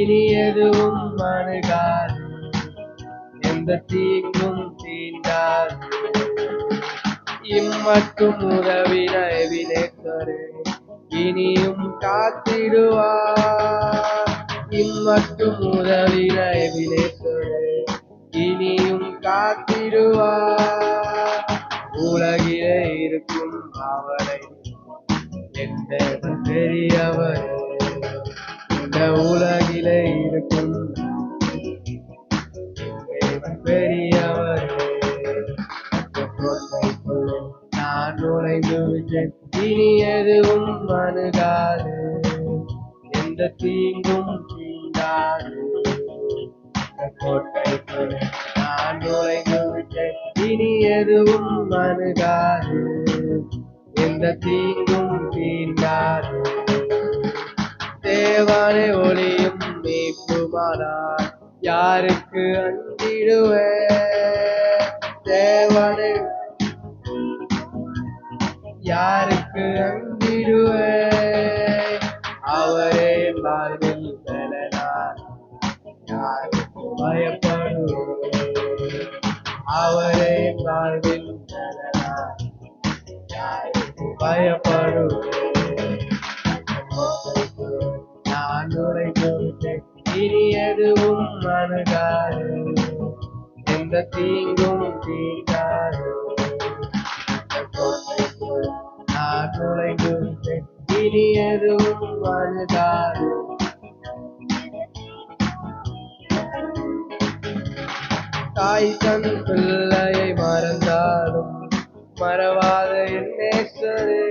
இனி எதுவும் அணுகாது, எந்த தீங்கும் தீண்டாது. இம்மட்டும் உதவின எபினேசரே இனியும் காத்திடுவார். இம்மட்டும் உதவின எபினேசரே இனியும் காத்திடுவார். உலகிலே இருக்கும் அவரை என்றவன் பெரியவர், இந்த உலகிலே இருக்கும் தேவன் பெரியவர். நான் நுழைந்து விட்டேன், இனி எதுவும் அணுகாது, எந்த தீங்கும் தீண்டாது. கோட்டைக்குள் நான் நுழைந்து விட்டேன், இனி எதுவும் அணுகாது, எந்த தீங்கும் தீண்டாது. தேவனை ஒளியும் மீட்புமானார் யாருக்கு அஞ்சிடுவேன்? தேவனை யாருக்கு அஞ்சிடுவேன்? அவரே வாழ்வில் பலனார் யாருக்கு பயப்படுவேன்? அவரே வாழ்வில் பலனார் யாருக்கு பயப்படுவேன்? நான் நுழைந்து விட்டேன், இனி எதுவும் அணுகாது, எந்த தீங்கும் தீண்டாது. நான் நுழைந்து விட்டேன், இனி எதுவும் அணுகாது. தாய் தன் பிள்ளையை மறந்தாலும் மறவாத என் நேசரே,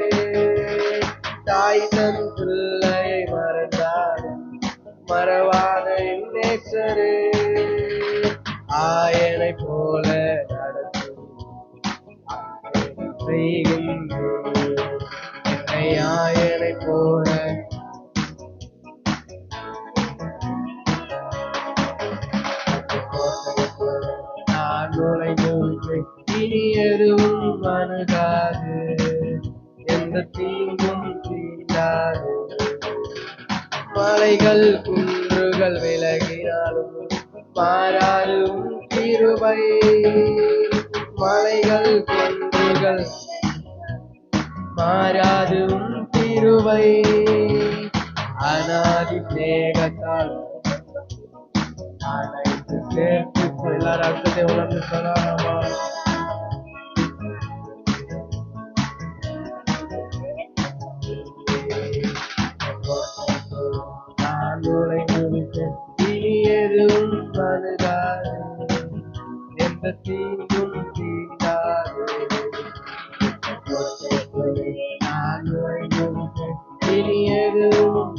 தாய் தன் பிள்ளையை மறந்தாலும் மறவாத என் நேசரே, ஆயனை போல நடத்தும் என்னை ஆயனை போல நான் நுழைந்து விட்டேன், இனி எதுவும் அணுகாது, எந்த தீங்கும் தீண்டாது. மலைகள் குன்றுகள் விலகினாலும் மாறாது உன் கிருபை. மலைகள் குன்றுகள் மாறாது உன் கிருபை. அநாதி சிநேகத்தால் அனைத்து சேர்த்து எல்லாரும் அர்த்தத்தை உணர்ந்து சொல்லலாமா? நான் நுழைந்து விட்டேன், இனி எதுவும் அணுகாது, எந்த தீங்கும் தீண்டாது. நான் நுழைந்து விட்டேன், இனி எதுவும்